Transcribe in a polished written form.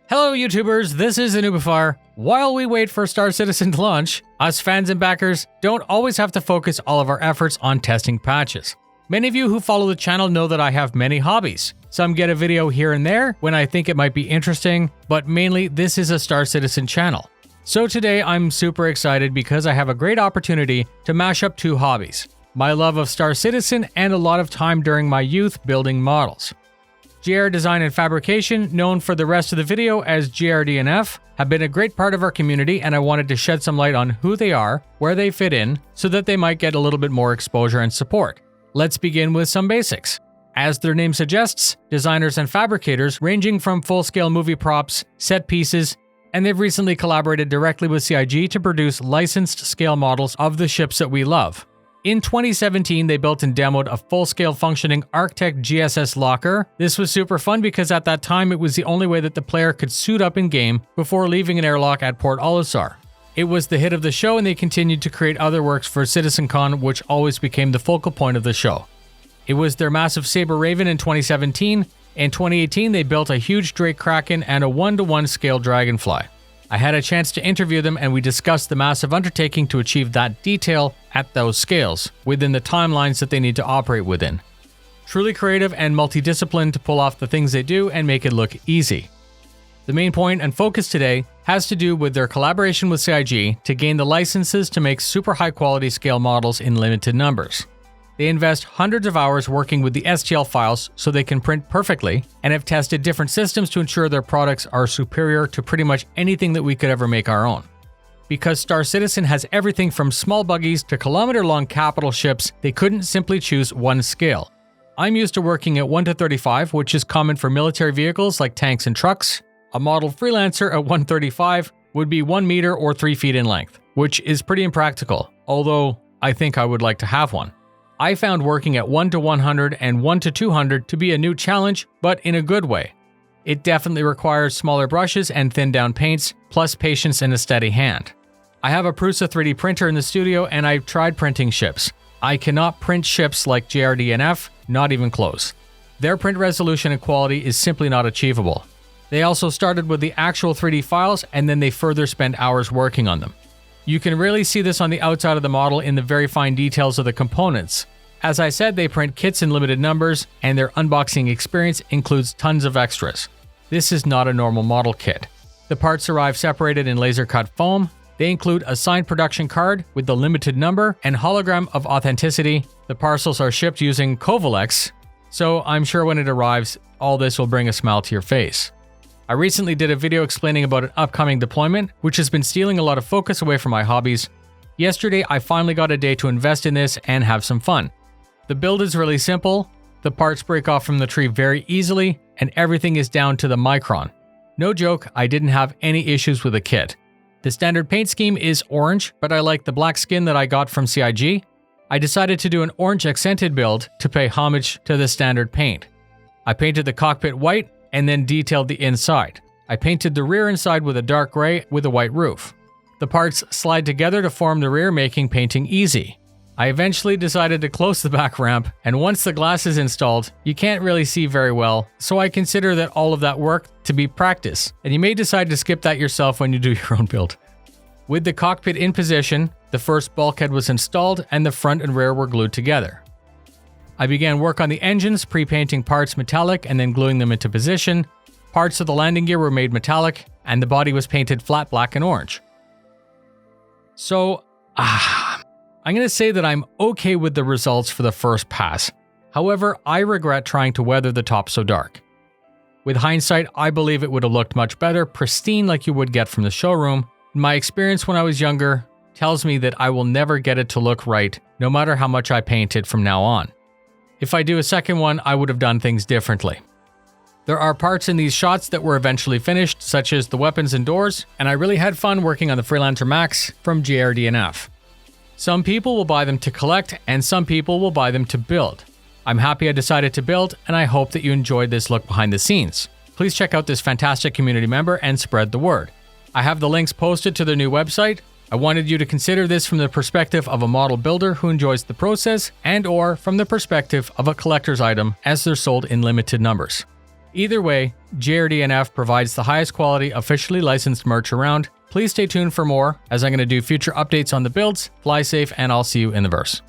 Hello YouTubers, this is the noobifier. While we wait for Star Citizen to launch, us fans and backers don't always have to focus all of our efforts on testing patches. Many of you who follow the channel know that I have many hobbies. Some get a video here and there when I think it might be interesting, but mainly this is a Star Citizen channel. So today I'm super excited because I have a great opportunity to mash up two hobbies: my love of Star Citizen and a lot of time during my youth building models. JR Design and Fabrication, known for the rest of the video as JRD+F, have been a great part of our community, and I wanted to shed some light on who they are, where they fit in, so that they might get a little bit more exposure and support. Let's begin with some basics. As their name suggests, designers and fabricators ranging from full-scale movie props, set pieces, and they've recently collaborated directly with CIG to produce licensed scale models of the ships that we love. In 2017, they built and demoed a full-scale functioning Arctech GSS locker. This was super fun because at that time it was the only way that the player could suit up in-game before leaving an airlock at Port Olisar. It was the hit of the show, and they continued to create other works for CitizenCon, which always became the focal point of the show. It was their massive Saber Raven in 2017. In 2018, they built a huge Drake Kraken and a 1-to-1 scale Dragonfly. I had a chance to interview them, and we discussed the massive undertaking to achieve that detail at those scales, within the timelines that they need to operate within. Truly creative and multidisciplined to pull off the things they do and make it look easy. The main point and focus today has to do with their collaboration with CIG to gain the licenses to make super high quality scale models in limited numbers. They invest hundreds of hours working with the STL files so they can print perfectly, and have tested different systems to ensure their products are superior to pretty much anything that we could ever make our own. Because Star Citizen has everything from small buggies to kilometer-long capital ships, they couldn't simply choose one scale. I'm used to working at 1:35, which is common for military vehicles like tanks and trucks. A model Freelancer at 1:35 would be 1 meter or 3 feet in length, which is pretty impractical, although I think I would like to have one. I found working at 1:100 and 1:200 to be a new challenge, but in a good way. It definitely requires smaller brushes and thinned down paints, plus patience and a steady hand. I have a Prusa 3D printer in the studio, and I've tried printing ships. I cannot print ships like JRD+F, not even close. Their print resolution and quality is simply not achievable. They also started with the actual 3D files, and then they further spent hours working on them. You can really see this on the outside of the model in the very fine details of the components. As I said, they print kits in limited numbers, and their unboxing experience includes tons of extras. This is not a normal model kit. The parts arrive separated in laser-cut foam. They include a signed production card with the limited number and hologram of authenticity. The parcels are shipped using Covalex, so I'm sure when it arrives, all this will bring a smile to your face. I recently did a video explaining about an upcoming deployment, which has been stealing a lot of focus away from my hobbies. Yesterday, I finally got a day to invest in this and have some fun. The build is really simple, the parts break off from the tree very easily, and everything is down to the micron. No joke, I didn't have any issues with the kit. The standard paint scheme is orange, but I like the black skin that I got from CIG. I decided to do an orange accented build to pay homage to the standard paint. I painted the cockpit white, and then detailed the inside. I painted the rear inside with a dark gray with a white roof. The parts slide together to form the rear, making painting easy. I eventually decided to close the back ramp, and once the glass is installed, you can't really see very well, so I consider that all of that work to be practice, and you may decide to skip that yourself when you do your own build. With the cockpit in position, the first bulkhead was installed and the front and rear were glued together. I began work on the engines, pre-painting parts metallic and then gluing them into position. Parts of the landing gear were made metallic, and the body was painted flat black and orange. So, I'm going to say that I'm okay with the results for the first pass. However, I regret trying to weather the top so dark. With hindsight, I believe it would have looked much better, pristine like you would get from the showroom. My experience when I was younger tells me that I will never get it to look right, no matter how much I paint it from now on. If I do a second one, I would have done things differently. There are parts in these shots that were eventually finished, such as the weapons and doors, and I really had fun working on the Freelancer Max from JRD+F. Some people will buy them to collect, and some people will buy them to build. I'm happy I decided to build, and I hope that you enjoyed this look behind the scenes. Please check out this fantastic community member and spread the word. I have the links posted to their new website. I wanted you to consider this from the perspective of a model builder who enjoys the process, and/or from the perspective of a collector's item as they're sold in limited numbers. Either way, JRD+F provides the highest quality officially licensed merch around. Please stay tuned for more, as I'm going to do future updates on the builds. Fly safe, and I'll see you in the verse.